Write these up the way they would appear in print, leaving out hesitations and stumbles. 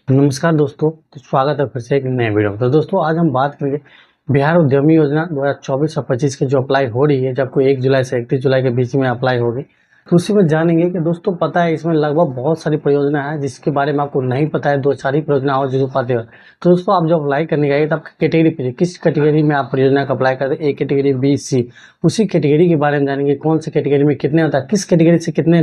नमस्कार दोस्तों, तो स्वागत है फिर से एक नए वीडियो में। तो दोस्तों आज हम बात करेंगे बिहार उद्यमी योजना 2024 और 25 की जो अप्लाई हो रही है, जब आपको 1 जुलाई से 31 जुलाई के बीच में अप्लाई होगी। तो उसी में जानेंगे कि दोस्तों पता है इसमें लगभग बहुत सारी परियोजना है जिसके बारे में आपको नहीं पता है। 2-4 ही परियोजना और जो पाते हो। तो दोस्तों आप जब अप्लाई करने गए तो आपकी कैटेगरी पे किस कैटेगरी में आप परियोजना का अप्लाई करते हैं, ए कैटेगरी, बी, सी, उसी कैटेगरी के बारे में जानेंगे। कौन सी कैटेगरी में कितने होता है, किस कैटेगरी से कितने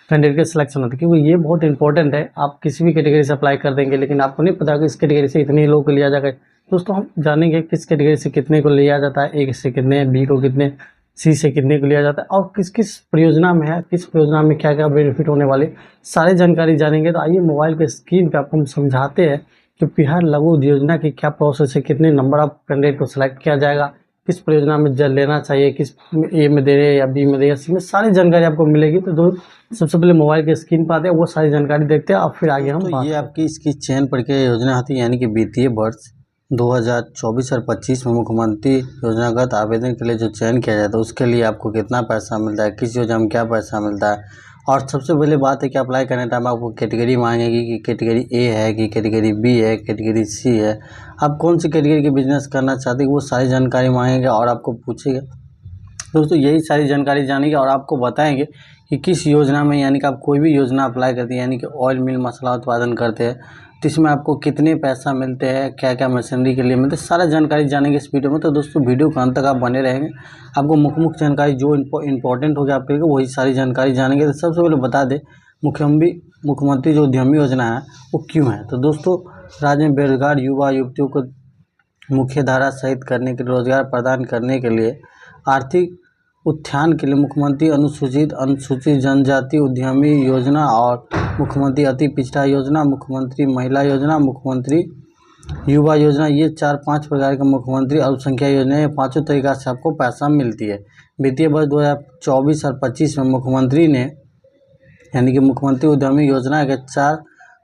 कैंडिडेट का सिलेक्शन होता है, क्योंकि ये बहुत इंपॉर्टेंट है। आप किसी भी कैटेगरी से अप्लाई कर देंगे लेकिन आपको नहीं पता कि इस कैटेगरी से इतने लोग को लिया जाएगा। दोस्तों हम जानेंगे किस कैटेगरी से कितने को लिया जाता है, ए से कितने, बी को कितने, सी से कितने को लिया जाता है और किस किस परियोजना में है, किस परियोजना में क्या क्या बेनिफिट होने वाले, सारी जानकारी जानेंगे। तो आइए मोबाइल के स्क्रीन पे आपको हम समझाते हैं कि बिहार लघु योजना की क्या प्रोसेस है, कितने नंबर ऑफ कैंडिडेट को सिलेक्ट किया जाएगा, किस परियोजना में लेना चाहिए, किस ए में दे रहे या बी में दे या सी में, सारी जानकारी आपको मिलेगी। तो सबसे पहले मोबाइल के स्क्रीन पर आते हैं, वो सारी जानकारी देखते हैं और फिर आगे हम तो ये आपकी इसकी चयन प्रक्रिया योजना होती है, यानी कि वित्तीय वर्ष 2024 और 25 में मुख्यमंत्री योजनागत आवेदन के लिए जो चयन किया जाता है उसके लिए आपको कितना पैसा मिलता है, किस योजना में क्या पैसा मिलता है। और सबसे पहले बात है कि अप्लाई करने टाइम आपको कैटेगरी मांगेगी कि कैटेगरी ए है कि कैटेगरी बी है, कैटेगरी सी है, आप कौन सी कैटेगरी के बिजनेस करना चाहते हैं वो सारी जानकारी मांगेगा और आपको पूछेगा। दोस्तों यही सारी जानकारी जानेंगे और आपको बताएंगे कि किस योजना में, यानी कि आप कोई भी योजना अप्लाई करते हैं, यानी कि ऑयल मिल मसाला उत्पादन करते हैं तो इसमें आपको कितने पैसा मिलते हैं, क्या क्या मशीनरी के लिए मिलते हैं, सारा जानकारी जानेंगे इस वीडियो में। तो दोस्तों वीडियो के अंत तक आप बने रहेंगे, आपको मुख्य जानकारी जो इंपॉर्टेंट होगी आपके लिए वही सारी जानकारी जानेंगे। तो सबसे पहले बता दें मुख्यमंत्री जो उद्यमी योजना है वो क्यों है। तो दोस्तों राज्य में बेरोजगार युवा युवतियों को मुख्य धारा सहित करने के लिए, रोजगार प्रदान करने के लिए, आर्थिक उत्थान के लिए मुख्यमंत्री अनुसूचित जनजाति उद्यमी योजना और मुख्यमंत्री अति पिछड़ा योजना, मुख्यमंत्री महिला योजना, मुख्यमंत्री युवा योजना, ये 4-5 प्रकार के मुख्यमंत्री अल्पसंख्यक योजना, ये पाँचों तरीका से आपको पैसा मिलती है। वित्तीय वर्ष 2024 और 25 में मुख्यमंत्री ने, यानी कि मुख्यमंत्री उद्यमी योजना के 4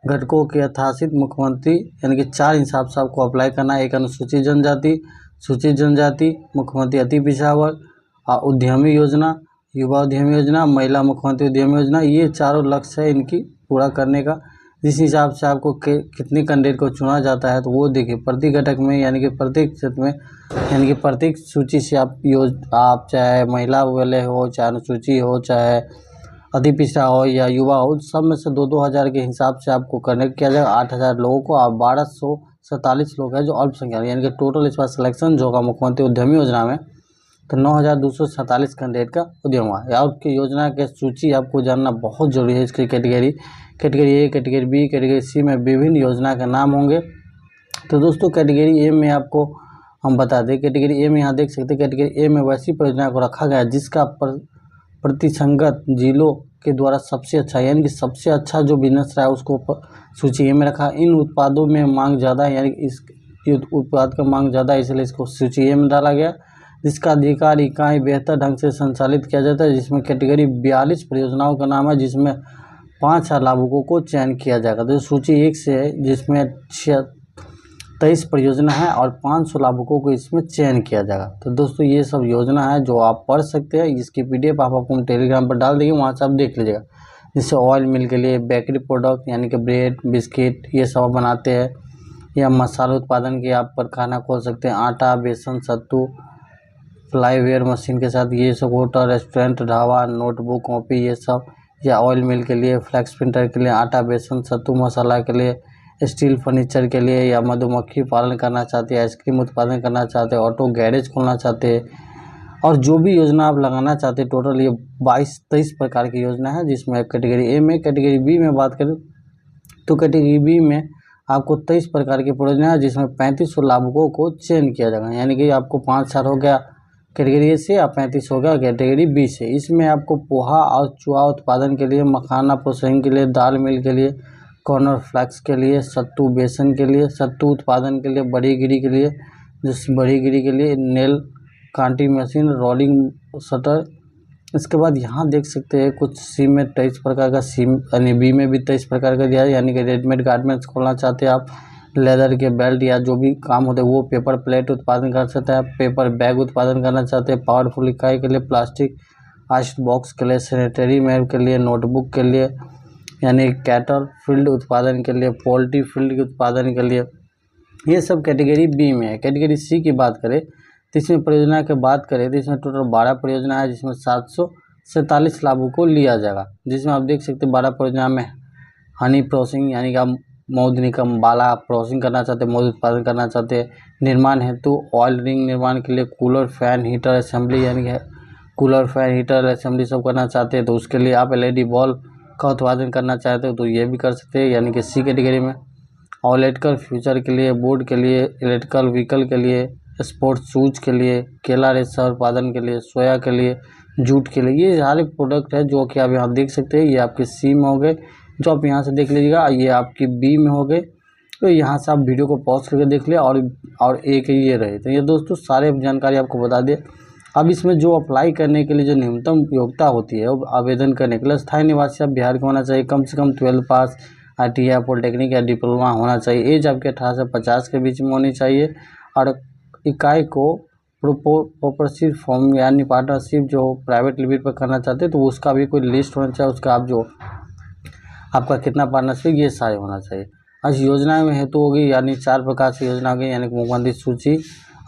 घटकों के यथासित मुख्यमंत्री, यानी कि 4 हिसाब से आपको अप्लाई करना है। एक अनुसूचित जनजाति, सूचित जनजाति, मुख्यमंत्री अति पिछड़ा वर्ग, उद्यमी योजना, युवा उद्यमी योजना, महिला मुख्यमंत्री उद्यमी योजना, ये चारों लक्ष्य है इनकी पूरा करने का। जिस हिसाब से आपको कितने कैंडिडेट को चुना जाता है तो वो देखिए प्रति घटक में, यानी कि प्रत्येक क्षेत्र में, यानी कि प्रत्येक सूची से आप चाहे महिला वाले हो, चाहे अनुसूची हो, चाहे अति पिछड़ा हो या युवा हो, सब में से 2-2 हज़ार के हिसाब से आपको कनेक्ट किया जाएगा। 8,000 लोगों को और 1247 लोग हैं जो अल्पसंख्यक, यानी कि टोटल इस बार सिलेक्शन जो होगा मुख्यमंत्री उद्यमी योजना में तो 9,247 कैंडिडेट का उद्यम हुआ है। और योजना के सूची आपको जानना बहुत जरूरी है। इसकी category A, category B, category C में विभिन्न योजना के नाम होंगे। तो दोस्तों कैटेगरी ए में आपको हम बता दें, कैटेगरी ए में यहाँ देख सकते हैं, कैटेगरी ए में वैसी परियोजना को रखा गया है जिसका प्रतिसंगत जिलों के द्वारा सबसे अच्छा, यानी कि सबसे अच्छा जो बिजनेस रहा है उसको सूची ए में रखा। इन उत्पादों में मांग ज़्यादा है, यानी कि इस उत्पाद का मांग ज़्यादा है, इसलिए इसको सूची ए में डाला गया। जिसका अधिकार इकाई बेहतर ढंग से संचालित किया जाता है, जिसमें कैटेगरी 42 परियोजनाओं का नाम है, जिसमें 5,000 लाभुकों को चयन किया जाएगा। तो सूची 1 से है जिसमें 23 परियोजना है और 500 लाभुकों को इसमें चयन किया जाएगा। तो दोस्तों ये सब योजना है जो आप पढ़ सकते हैं। इसकी PDF आप आपको टेलीग्राम पर डाल देंगे, वहाँ से आप देख लीजिएगा। जैसे ऑयल मिल के लिए बेकरी प्रोडक्ट, यानी कि ब्रेड, बिस्किट, ये सब बनाते हैं, या मसाला उत्पादन के आप कारखाना खोल सकते हैं। आटा, बेसन, सत्तू, फ्लाईवेयर मशीन के साथ ये सब, hotel, restaurant, dhaba, notebook, copy, ये सब। या ऑयल मिल के लिए, फ्लैक्स प्रिंटर के लिए, आटा, बेसन, सत्तू मसाला के लिए, स्टील फर्नीचर के लिए, या मधुमक्खी पालन करना चाहते हैं, आइसक्रीम उत्पादन करना चाहते हैं, ऑटो गैरेज खोलना चाहते हैं, और जो भी योजना आप लगाना चाहते हैं। टोटल ये 22-23 प्रकार की योजना है, जिसमें कैटेगरी ए में। कैटेगरी बी में बात करें तो कैटेगरी बी में आपको 23 प्रकार की परियोजना है, जिसमें 3500 लाभुकों को चयन किया जाएगा, यानी कि आपको 5,000 हो गया कैटेगरी ए से, या 35 हो गया कैटेगरी बी से। इसमें आपको पोहा और चूहा उत्पादन के लिए, मखाना प्रोसेसिंग के लिए, दाल मिल के लिए, कॉर्नर फ्लैक्स के लिए, सत्तू बेसन के लिए, सत्तू उत्पादन के लिए, बड़ी गिरी के लिए, बड़ी गिरी के लिए nail Kanti machine, rolling shutter. इसके बाद यहाँ देख सकते हैं कुछ सी में 23 प्रकार का, सी यानी बी में भी 23 प्रकार का दिया है, यानी कि रेडीमेड गारमेंट्स खोलना चाहते हैं आप, लेदर के बेल्ट या जो भी काम होते हैं वो, पेपर प्लेट उत्पादन कर सकते हैं, पेपर बैग उत्पादन करना चाहते हैं, पावरफुल इकाई के लिए, प्लास्टिक आइस बॉक्स के लिए, सैनिटरी वेयर के लिए, नोटबुक के लिए, यानी कैटल फील्ड उत्पादन के लिए, पोल्ट्री फील्ड के उत्पादन के लिए, ये सब कैटेगरी बी में है। कैटेगरी सी की बात करें तो इसमें परियोजना की बात करें तो इसमें टोटल 12 परियोजना है, जिसमें 747 लाभों को लिया जाएगा। जिसमें आप देख सकते हैं 12 परियोजना में हनी प्रोसेसिंग यानी कि आप मौध निकम बाला प्रोसेसिंग करना चाहते हैं, मौध उत्पादन करना चाहते हैं। निर्माण हेतु ऑयल रिंग निर्माण के लिए कूलर फैन हीटर असेंबली यानी कि कूलर फैन हीटर असेंबली सब करना चाहते हैं तो उसके लिए आप LED बल्ब का उत्पादन करना चाहते हो तो ये भी कर सकते हैं, यानी कि सी कैटेगरी में। और इलेक्ट्रिकल फ्यूचर के लिए, बोर्ड के लिए, इलेक्ट्रिकल व्हीकल के लिए, स्पोर्ट्स शूज के लिए, केला रेशा उत्पादन के लिए, सोया के लिए, जूट के लिए, ये सारे प्रोडक्ट है जो कि आप यहाँ देख सकते हैं। ये आपके सी में हो गए, जो आप यहाँ से देख लीजिएगा। ये आपकी बी में हो गए, तो यहाँ से आप वीडियो को पॉज करके देख लिया। और एक ये रहे, तो ये दोस्तों सारे जानकारी आपको बता दिए। अब इसमें जो अप्लाई करने के लिए जो न्यूनतम योग्यता होती है, वो आवेदन करने के लिए स्थायी निवासी आप बिहार के होना चाहिए, कम से कम 12 पास, ITI पॉलिटेक्निक या डिप्लोमा होना चाहिए। एज आपके 18 से 50 के बीच में होनी चाहिए। और इकाई को प्रोपोर्शिप फॉर्म यानी पार्टनरशिप जो प्राइवेट लिमिट पर करना चाहते हैं तो उसका भी कोई लिस्ट होना चाहिए, उसका आप जो आपका कितना पार्टनरशिप, ये सारे होना चाहिए। आज योजना में हेतु होगी, यानी 4 प्रकार से योजना होगी, यानी कि मुख्यमंत्री सूची,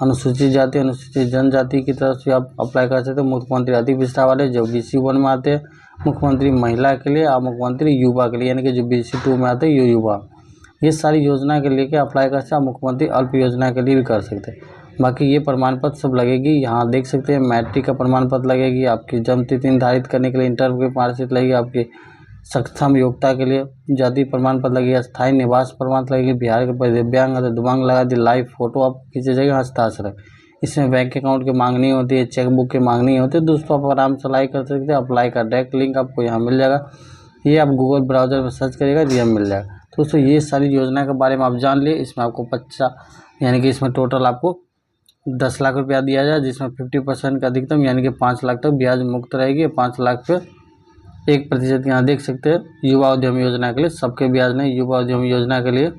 अनुसूचित जाति, अनुसूचित जनजाति की तरफ से आप अप्लाई कर सकते हो। मुख्यमंत्री अति पिछड़ा वाले जो BC 1 में आते हैं, मुख्यमंत्री महिला के लिए और मुख्यमंत्री युवा के लिए, यानी कि जो BC 2 में आते हैं ये युवा। ये सारी योजना के लिए अप्लाई कर सकते हैं। मुख्यमंत्री अल्प योजना के लिए भी कर सकते हैं। बाकी ये प्रमाण पत्र सब लगेगी, यहाँ देख सकते हैं। मैट्रिक का प्रमाण पत्र लगेगी, आपकी जन्म तिथि निर्धारित करने के लिए इंटरव्यू की मार्कशीट लगेगी, आपकी सक्षम योग्यता के लिए जाति प्रमाण पत्र लगेगा, स्थायी निवास प्रमाण पत्र लगेगी, बिहार के दिव्यांग है तो दिव्यांग लगा दी, लाइव फोटो आप खींचे जाएगी, हस्ताक्षर। इसमें बैंक अकाउंट की मांगनी होती है, चेकबुक की मांगनी होती है। दोस्तों आप आराम से अप्लाई कर सकते हैं। अप्लाई का डायरेक्ट लिंक आपको यहाँ मिल जाएगा, ये आप गूगल ब्राउजर में सर्च करिएगा तो यह मिल जाएगा। दोस्तों ये सारी योजना के बारे में आप जान लिए। इसमें आपको 50 यानी कि इसमें टोटल आपको 10 लाख रुपया दिया जाए, जिसमें 50% का अधिकतम यानी कि 5 लाख तक ब्याज मुक्त रहेगी। 5 लाख पे 1% यहाँ देख सकते हैं। युवा उद्यमी योजना के लिए सबके ब्याज नहीं, युवा उद्यमी योजना के लिए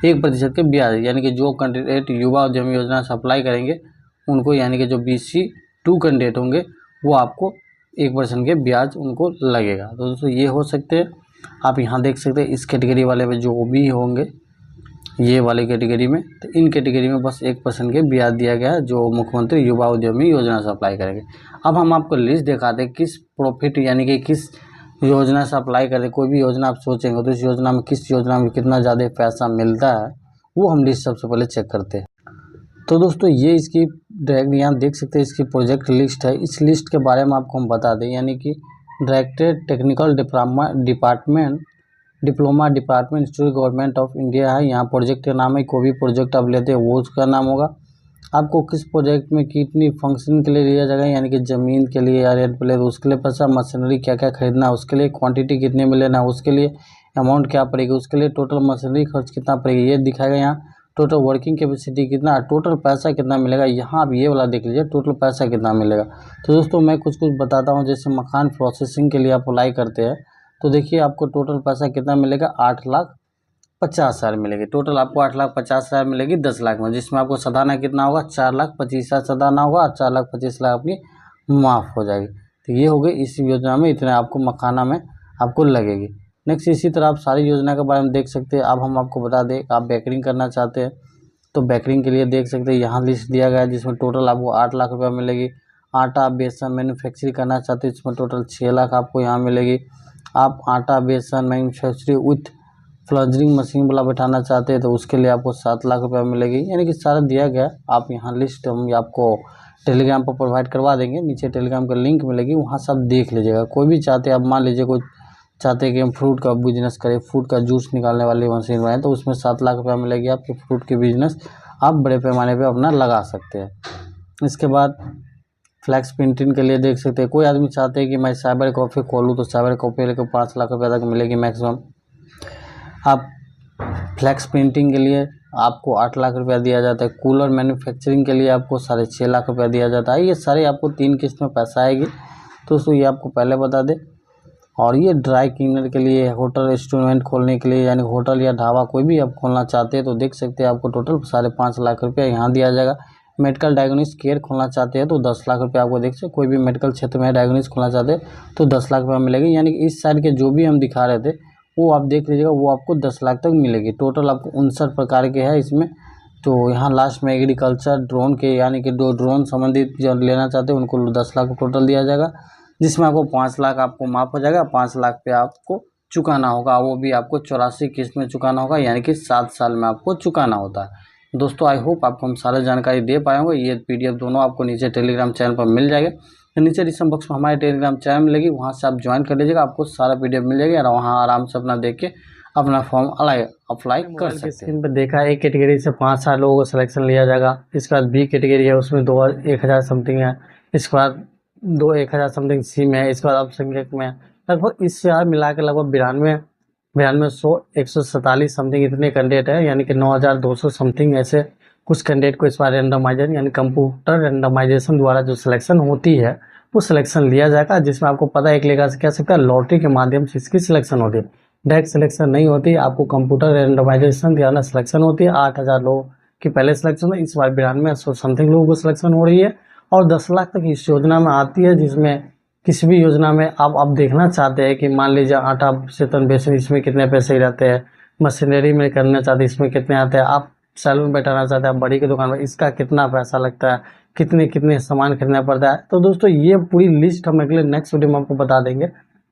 1% के ब्याज, यानी कि जो कैंडिडेट युवा उद्यमी योजना से अप्लाई करेंगे उनको, यानी कि जो BC 2 कैंडिडेट होंगे वो आपको 1% के ब्याज उनको लगेगा। तो दोस्तों ये हो सकते हैं, आप यहाँ देख सकते हैं। इस कैटेगरी वाले में जो भी होंगे ये वाली कैटेगरी में, तो इन कैटेगरी में बस 1% के ब्याज दिया गया है जो मुख्यमंत्री युवा उद्यमी योजना से अप्लाई करेंगे। अब हम आपको लिस्ट दिखाते हैं किस प्रॉफिट यानी कि किस योजना से अप्लाई करें। कोई भी योजना आप सोचेंगे तो इस योजना में किस योजना में कितना ज़्यादा पैसा मिलता है वो हम लिस्ट सबसे पहले चेक करते हैं। तो दोस्तों ये इसकी डायरेक्ट यहाँ देख सकते हैं, इसकी प्रोजेक्ट लिस्ट है। इस लिस्ट के बारे में आपको हम बता दें, यानी कि directorate technical diploma department institute government of India है। यहाँ प्रोजेक्ट का नाम है, कोई भी प्रोजेक्ट आप लेते हैं वो उसका नाम होगा। आपको किस प्रोजेक्ट में कितनी फंक्शन के लिए लिया जाएगा, यानी कि ज़मीन के लिए या रेंट पे ले तो उसके लिए पैसा, मशीनरी क्या क्या खरीदना है उसके लिए, क्वांटिटी कितने में लेना है उसके लिए, अमाउंट क्या पड़ेगी उसके लिए, टोटल मशीनरी खर्च कितना पड़ेगा ये दिखाएगा यहाँ, टोटल वर्किंग कैपेसिटी कितना, टोटल पैसा कितना मिलेगा। यहाँ आप ये वाला देख लीजिए टोटल पैसा कितना मिलेगा। तो दोस्तों मैं कुछ बताता हूँ। जैसे मकान प्रोसेसिंग के लिए आप अप्लाई करते हैं तो देखिए आपको टोटल पैसा कितना मिलेगा, 8,50,000 मिलेगी। टोटल आपको 8,50,000 मिलेगी 10 लाख में, जिसमें आपको सदाना कितना होगा, 4,25,000 सदाना होगा और 4,25,000 आपकी माफ़ हो जाएगी। तो ये हो गई इस योजना में, इतने आपको मखाना में आपको लगेगी। नेक्स्ट इसी तरह आप सारी योजना के बारे में देख सकते हैं। अब हम आपको बता दें आप बेकरिंग करना चाहते हैं तो बेकरिंग के लिए देख सकते हैं, यहाँ लिस्ट दिया गया है जिसमें टोटल आपको 8 लाख रुपया मिलेगी। आटा बेसन मैन्युफैक्चरिंग करना चाहते हैं इसमें टोटल 6 लाख आपको यहाँ मिलेगी। आप आटा बेसन मैन्युफैक्चरिंग विथ फ्लजरिंग मशीन वाला बैठाना चाहते हैं तो उसके लिए आपको 7 लाख रुपया मिलेगी। यानी कि सारा दिया गया। आप यहाँ लिस्ट हम आपको टेलीग्राम पर प्रोवाइड करवा देंगे, नीचे टेलीग्राम का लिंक मिलेगी, वहाँ से आप देख लीजिएगा। कोई भी चाहते हैं, आप मान लीजिए कोई चाहते हैं कि हम फ्रूट का बिजनेस करें, फ्रूट का जूस निकालने वाली मशीन बनाएं तो उसमें 7 लाख रुपया मिलेगी आपके फ्रूट की बिजनेस आप बड़े पैमाने पे अपना लगा सकते हैं। इसके बाद फ्लैक्स प्रिंटिंग के लिए देख सकते हैं, कोई आदमी चाहते हैं कि मैं साइबर कॉफ़ी खोलूँ तो साइबर कॉफ़ी लेकर 5 लाख रुपये तक मिलेगी मैक्सिमम। आप फ्लैक्स प्रिंटिंग के लिए आपको 8 लाख रुपया दिया जाता है। कूलर मैन्युफैक्चरिंग के लिए आपको 6.5 लाख रुपया दिया जाता है। ये सारे आपको 3 किस्त में पैसा आएगी दोस्तों, ये आपको पहले बता दें। और ये ड्राई क्लीनर के लिए, होटल रेस्टोरेंट खोलने के लिए, यानी होटल या ढाबा कोई भी आप खोलना चाहते हैं तो देख सकते हैं आपको टोटल 5.5 लाख रुपया यहाँ दिया जाएगा। मेडिकल डायग्नोस्टिक केयर खोलना चाहते हैं तो 10 लाख रुपये आपको देख सकते, कोई भी मेडिकल क्षेत्र में डायग्नोस्टिक खोलना चाहते हैं तो 10 लाख रुपये मिलेगी। यानी कि इस साइड के जो भी हम दिखा रहे थे वो आप देख लीजिएगा, वो आपको 10 लाख तक मिलेगी। टोटल आपको 59 प्रकार के हैं इसमें। तो यहाँ लास्ट में एग्रीकल्चर ड्रोन के, यानी कि जो ड्रोन संबंधित जो लेना चाहते हैं उनको 10 लाख टोटल दिया जाएगा, जिसमें आपको 5 लाख आपको माफ़ हो जाएगा। 5 लाख पे आपको चुकाना होगा, वो भी आपको 84 किस्त में चुकाना होगा, यानी कि 7 साल में आपको चुकाना होता है। दोस्तों आई होप आपको हम सारा जानकारी दे पाए होंगे। ये PDF दोनों आपको नीचे टेलीग्राम चैनल पर मिल जाएगा। तो नीचे डिस्क्रिप्शन बॉक्स में हमारे टेलीग्राम चैनल मिलेगी, वहाँ से आप ज्वाइन कर लीजिएगा, आपको सारा PDF मिल जाएगा और वहाँ आराम से अपना देख के अपना फॉर्म अप्लाई कर सकते हैं। स्क्रीन पर देखा है, एक कैटेगरी से 5-7 लोगों को सिलेक्शन लिया जाएगा। इसके बाद B कैटेगरी है, उसमें 1,000 समथिंग है। इसके बाद 1,000 समथिंग C में है। इसके बाद अल्पसंख्यक में लगभग इस यार मिला के लगभग 147 समथिंग इतने कैंडिडेट है, यानी कि 9,200 समथिंग ऐसे कुछ कैंडिडेट को इस बार रैंडमाइजेशन यानी कंप्यूटर रैंडमाइजेशन द्वारा जो सिलेक्शन होती है वो सिलेक्शन लिया जाएगा, जिसमें आपको पता है एक लेखा से कह सकता है लॉटरी के माध्यम से इसकी सिलेक्शन होती है, डायरेक्ट सिलेक्शन नहीं होती। आपको कंप्यूटर रैंडमाइजेशन द्वारा सिलेक्शन होती है। 8,000 लोग की पहले सिलेक्शन है, इस बार 92 समथिंग लोगों को सिलेक्शन हो रही है और 10 लाख तक इस योजना में आती है। जिसमें किसी भी योजना में आप देखना चाहते हैं कि मान लीजिए आटा से तन बेचने, इसमें कितने पैसे रहते हैं, मशीनरी में करना चाहते हैं इसमें कितने आते हैं, आप सैलून बैठाना चाहते हैं, आप बड़ी की दुकान में इसका कितना पैसा लगता है, कितने कितने सामान खरीदना पड़ता है। तो दोस्तों ये पूरी लिस्ट हम अगले नेक्स्ट वीडियो में आपको बता देंगे।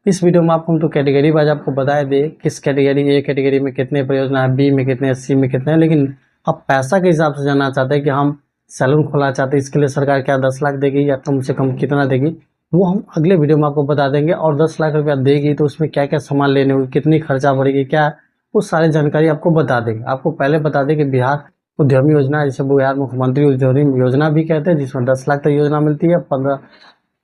इस वीडियो में आपको हम तो कैटेगरी वाइज आपको बता दें किस कैटेगरी, ए कैटेगरी में कितने परियोजना है, B में कितने, C में कितने हैं। लेकिन आप पैसा के हिसाब से जानना चाहते हैं कि हम सैलून खोलना चाहते हैं, इसके लिए सरकार क्या 10 लाख देगी या कम से कम कितना देगी, वो हम अगले वीडियो में आपको बता देंगे। और 10 लाख रुपया देगी तो उसमें क्या क्या सामान लेने होगी, कितनी खर्चा पड़ेगी, क्या वो सारी जानकारी आपको बता देंगे। आपको पहले बता दें कि बिहार उद्यमी योजना, जिसे बिहार मुख्यमंत्री उद्यमी योजना भी कहते हैं, जिसमें 10 लाख तक योजना मिलती है।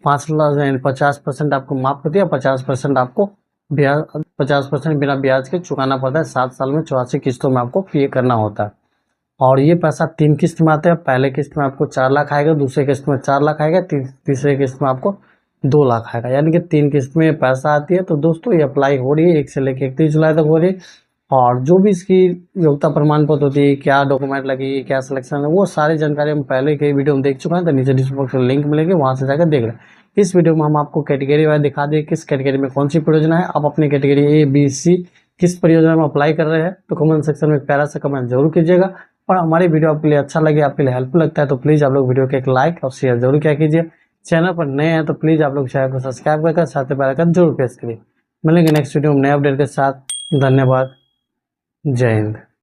50% आपको माफ होती है, 50% आपको 50% बिना ब्याज के चुकाना पड़ता है। 7 साल में 84 किस्तों में आपको पे करना होता है। और ये पैसा 3 किस्त में आता है। पहले किस्त में आपको 4 लाख आएगा, दूसरे किस्त में 4 लाख आएगा, तीसरे किस्त में आपको 2 लाख आएगा, यानी कि 3 किस्त में पैसा आती है। तो दोस्तों ये अप्लाई हो रही है 1 से लेकर 31 जुलाई तक हो रही है। और जो भी इसकी योग्यता प्रमाण पत्र होती है, क्या डॉक्यूमेंट लगेगी, क्या सिलेक्शन है, वो सारी जानकारी हम पहले के वीडियो में देख चुके हैं। तो नीचे डिस्क्रिप्शन बॉक्स में लिंक मिलेगी, वहाँ से जाकर देख लें। इस वीडियो में हम आपको कैटेगरी वाइज दिखा दें किस कैटेगरी में कौन सी परियोजना है। आप अपनी कैटेगरी A, B, C किस परियोजना में अप्लाई कर रहे हैं तो कमेंट सेक्शन में प्यारा सा कमेंट जरूर कीजिएगा। और हमारी वीडियो आपके लिए अच्छा लगे, आपके लिए हेल्पफुल लगता है तो प्लीज़ आप लोग वीडियो को एक लाइक और शेयर जरूर क्या कीजिए। चैनल पर नए हैं तो प्लीज़ आप लोग चैनल को सब्सक्राइब कर साथ ही बेल आइकन जरूर प्रेस करिए। मिलेंगे नेक्स्ट वीडियो में नए अपडेट के साथ। धन्यवाद। जय हिंद।